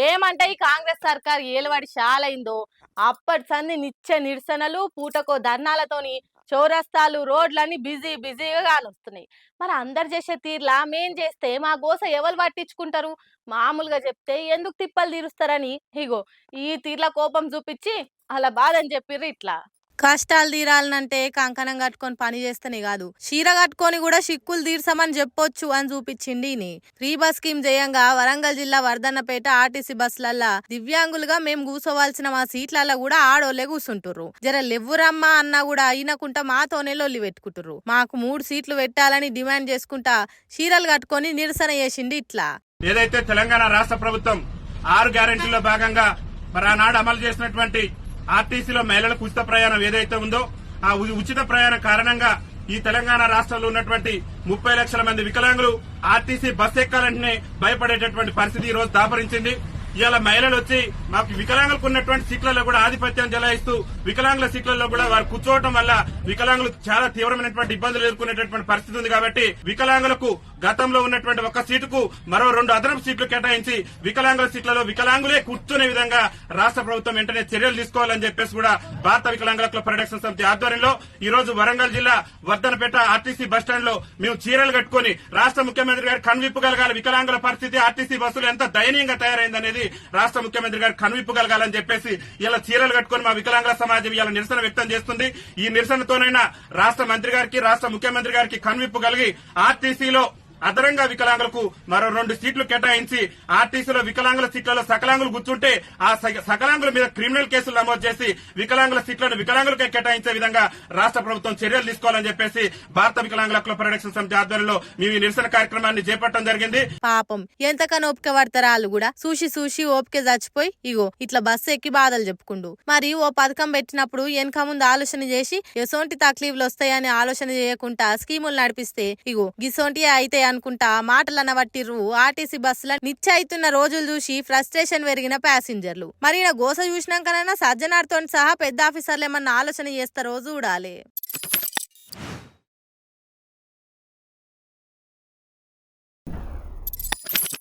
ఏమంటే ఈ కాంగ్రెస్ సర్కార్ ఏలుబడి శాలైందో అప్పటి సంది నిత్య నిరసనలు పూటకో ధర్నాలతోని చౌరస్తాలు రోడ్లన్నీ బిజీగా కానొస్తున్నాయి. మరి అందరు చేసే తీర్లా మేం చేస్తే మా గోస ఎవరు పట్టించుకుంటారు? మామూలుగా చెప్తే ఎందుకు తిప్పలు తీరుస్తారని ఇగో ఈ తీర్ల కోపం చూపించి అలా బాధని చెప్పిర్రు ఇట్లా. కష్టాలు తీరాలనంటే కంకణం కట్టుకొని పని చేస్తేనే కాదు, చీర కట్టుకొని కూడా చిక్కులు తీర్చమని చెప్పొచ్చు అని చూపించింది. ఫ్రీ బస్ స్కీమ్ చేయంగా వరంగల్ జిల్లా వర్ధన్నపేట ఆర్టీసీ బస్సులల్లా దివ్యాంగులుగా మేము కూసోవాల్సిన మా సీట్లల్లో కూడా ఆడోళ్లే కూర్చుంటుర్రు. జర లెవ్వురమ్మా అన్నా కూడా అయినకుంటా మాతోనే లొల్లి పెట్టుకుంటుర్రు. మాకు 3 సీట్లు పెట్టాలని డిమాండ్ చేసుకుంటా చీరలు కట్టుకొని నిరసన చేసింది ఇట్లా. ఏదైతే తెలంగాణ రాష్ట్ర ప్రభుత్వం 6 గ్యారెంటీలో భాగంగా మరి ఆనాడు అమలు చేసినటువంటి ఆర్టీసీలో మహిళలకు ఉచిత ప్రయాణం ఏదైతే ఉందో ఆ ఉచిత ప్రయాణం కారణంగా ఈ తెలంగాణ రాష్ట్రంలో ఉన్నటువంటి 30 లక్షల మంది వికలాంగులు ఆర్టీసీ బస్ ఎక్కాలంటేనే భయపడేటటువంటి పరిస్థితి ఈ రోజు దాపరించింది. ఇవాళ మహిళలు వచ్చి మాకు వికలాంగులకు ఉన్నటువంటి సీట్లలో కూడా ఆధిపత్యం చెలాయిస్తూ వికలాంగుల సీట్లలో కూడా వారు కూర్చోవడం వల్ల వికలాంగులు చాలా తీవ్రమైనటువంటి ఇబ్బందులు ఎదుర్కొనేటటువంటి పరిస్థితి ఉంది. కాబట్టి వికలాంగులకు గతంలో ఉన్నటువంటి ఒక సీటుకు మరో 2 అదనపు సీట్లు కేటాయించి వికలాంగుల సీట్లలో వికలాంగులే కూర్చునే విధంగా రాష్ట్ర ప్రభుత్వం వెంటనే చర్యలు తీసుకోవాలని చెప్పేసి కూడా భారత వికలాంగుల హక్కుల పరిరక్షణ సమితి ఆధ్వర్యంలో ఈ రోజు వరంగల్ జిల్లా వర్ధనపేట ఆర్టీసీ బస్టాండ్ లో మేము చీరలు కట్టుకుని రాష్ట్ర ముఖ్యమంత్రి గారు కనువిప్పగలగాలి, వికలాంగుల పరిస్థితి ఆర్టీసీ బస్సులు ఎంత దయనీయంగా తయారైందనేది రాష్ట్ర ముఖ్యమంత్రి గారు కనువిప్పగలగాలని చెప్పేసి ఇలా చీరలు కట్టుకుని మా వికలాంగుల సమాజం ఇలా నిరసన వ్యక్తం చేస్తుంది. ఈ నిరసనతోనైనా రాష్ట్ర మంత్రి గారికి రాష్ట్ర ముఖ్యమంత్రి గారికి కనువిప్పగలిగి ఆర్టీసీలో అదనంగా వికలాంగులకు మరో 2 సీట్లు కేటాయించి ఆర్టీసీలో వికలాంగుల సీట్లలో సకలాంగులు కూర్చుంటే ఆ సకలాంగుల మీద క్రిమినల్ కేసులు నమోదు చేసి వికలాంగుల సీట్లను వికలాంగులకే కేటాయించే విధంగా రాష్ట్ర ప్రభుత్వం చర్యలు తీసుకోవాలని చెప్పేసి భారత వికలాంగుల హక్కుల పరిరక్షణ సమితి ఆధ్వర్యంలో మేము ఈ నిరసన కార్యక్రమాన్ని చేపట్టడం జరిగింది. పాపం ఎంతకన్నా ఓపిక పడతారా వాళ్ళు కూడా చూసి ఓపిక చచ్చిపోయి ఇగో ఇట్లా బస్సు ఎక్కి బాధలు చెప్పుకుండు. మరి ఓ పథకం పెట్టినప్పుడు వెనక ముందు ఆలోచన చేసి ఎసోంటి తక్లీఫ్లు వస్తాయని ఆలోచన చేయకుండా స్కీములు నడిపిస్తే ఇగో గిసోంటి అయితే అనుకుంటా మాటలు అనబట్టిర్రు. ఆర్టీసీ బస్సుల నిత్య అవుతున్న రోజులు చూసి ఫ్రస్ట్రేషన్ పెరిగిన ప్యాసింజర్లు. మరి గోస చూసినాకనైనా సజ్జనార్తో సహా పెద్ద ఆఫీసర్లు ఏమన్నా ఆలోచన చేస్తారో చూడాలి.